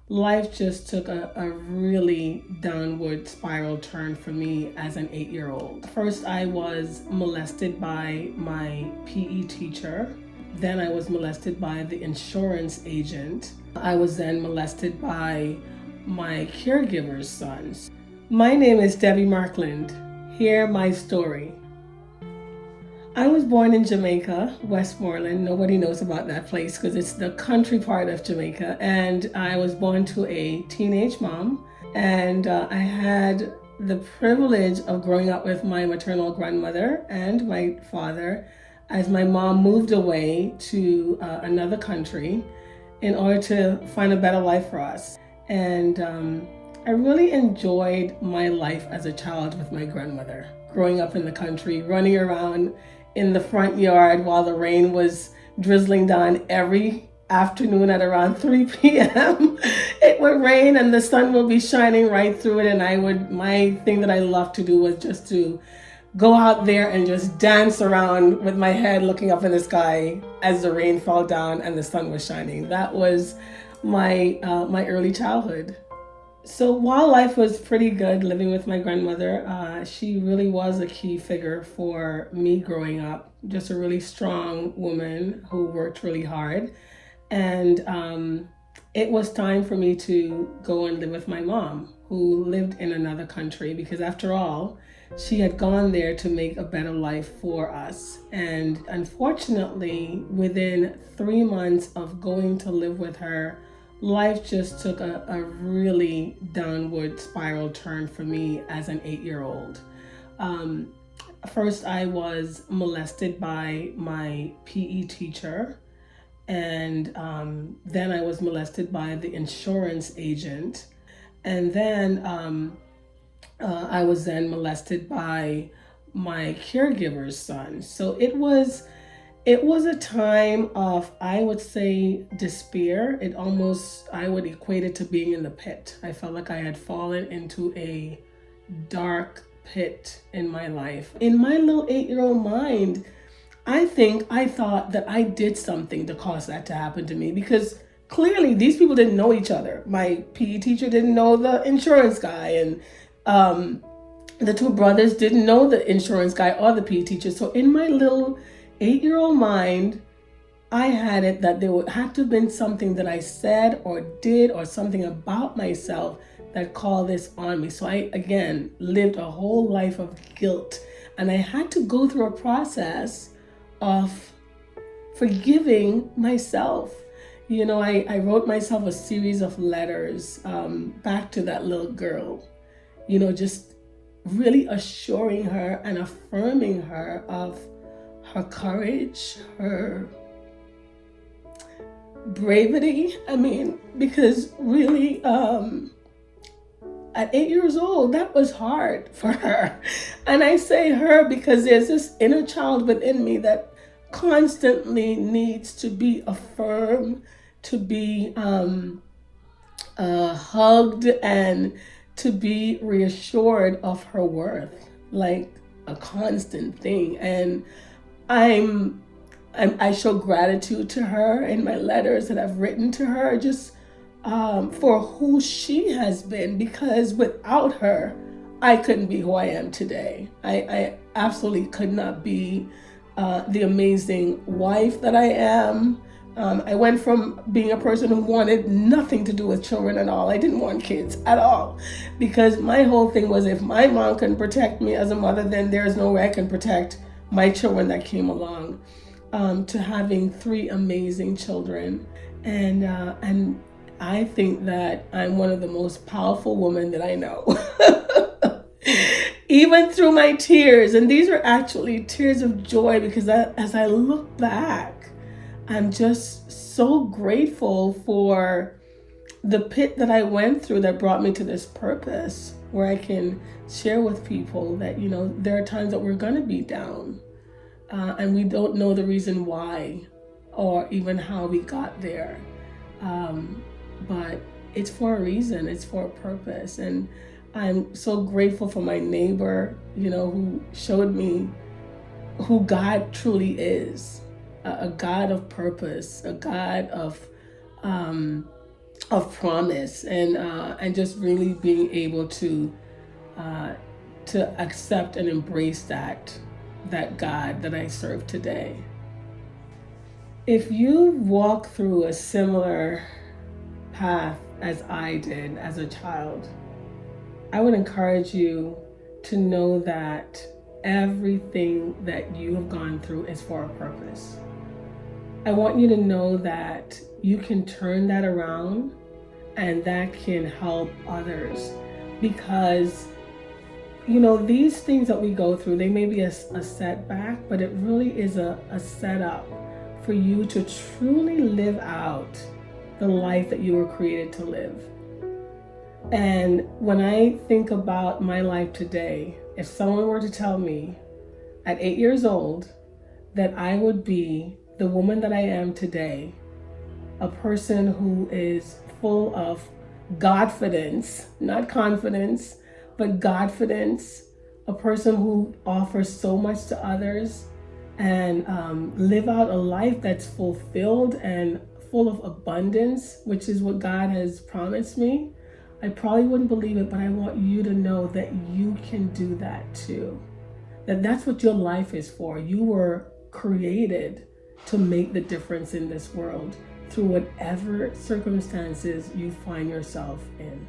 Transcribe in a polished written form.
life just took a really downward spiral turn for me as an 8-year-old. First, I was molested by my PE teacher. Then I was molested by the insurance agent. I was then molested by my caregiver's sons. My name is Debi Markland. Hear my story. I was born in Jamaica, Westmoreland. Nobody knows about that place because it's the country part of Jamaica. And I was born to a teenage mom. And I had the privilege of growing up with my maternal grandmother and my father as my mom moved away to another country in order to find a better life for us. And I really enjoyed my life as a child with my grandmother, growing up in the country, running around in the front yard while the rain was drizzling down every afternoon at around 3 p.m. It would rain and the sun would be shining right through it. And my thing that I loved to do was just to go out there and just dance around with my head looking up in the sky as the rain fell down and the sun was shining. That was my early childhood. So while life was pretty good living with my grandmother, she really was a key figure for me growing up. Just a really strong woman who worked really hard. And it was time for me to go and live with my mom, who lived in another country, because after all, she had gone there to make a better life for us. And unfortunately, within 3 months of going to live with her, life just took a really downward spiral turn for me as an 8-year-old. First, I was molested by my PE teacher. And then I was molested by the insurance agent. And then I was then molested by my caregiver's son. So it was a time of, I would say, despair. I would equate it to being in the pit. I felt like I had fallen into a dark pit in my life. In my little 8-year-old mind, I thought that I did something to cause that to happen to me, because clearly these people didn't know each other. My PE teacher didn't know the insurance guy, and the two brothers didn't know the insurance guy or the PE teacher. So in my little 8-year-old mind, I had it that there would have to have been something that I said or did, or something about myself that called this on me. So I, again, lived a whole life of guilt. And I had to go through a process of forgiving myself. You know, I wrote myself a series of letters back to that little girl, you know, just really assuring her and affirming her of her courage, her bravery. I mean, because really, at 8 years old, that was hard for her. And I say her because there's this inner child within me that constantly needs to be affirmed, to be hugged, and to be reassured of her worth, like a constant thing. And I show gratitude to her in my letters that I've written to her, just for who she has been, because without her, I couldn't be who I am today. I absolutely could not be the amazing wife that I am. I went from being a person who wanted nothing to do with children at all. I didn't want kids at all, because my whole thing was, if my mom can protect me as a mother, then there's no way I can protect my children that came along. To having 3 amazing children, and I think that I'm one of the most powerful women that I know. Even through my tears, and these are actually tears of joy, because as I look back, I'm just so grateful for the pit that I went through that brought me to this purpose, where I can share with people that, you know, there are times that we're going to be down, and we don't know the reason why or even how we got there. But it's for a reason, it's for a purpose. And I'm so grateful for my neighbor, you know, who showed me who God truly is, a God of purpose, a God of of promise, and just really being able to accept and embrace that God that I serve today. If you walk through a similar path as I did as a child, I would encourage you to know that everything that you have gone through is for a purpose. I want you to know that you can turn that around and that can help others, because these things that we go through, they may be a setback, but it really is a setup for you to truly live out the life that you were created to live. And when I think about my life today, if someone were to tell me at 8 years old that I would be the woman that I am today, a person who is full of Godfidence, not confidence, but Godfidence, a person who offers so much to others and live out a life that's fulfilled and full of abundance, which is what God has promised me, I probably wouldn't believe it, but I want you to know that you can do that too. That's what your life is for. You were created to make the difference in this world through whatever circumstances you find yourself in.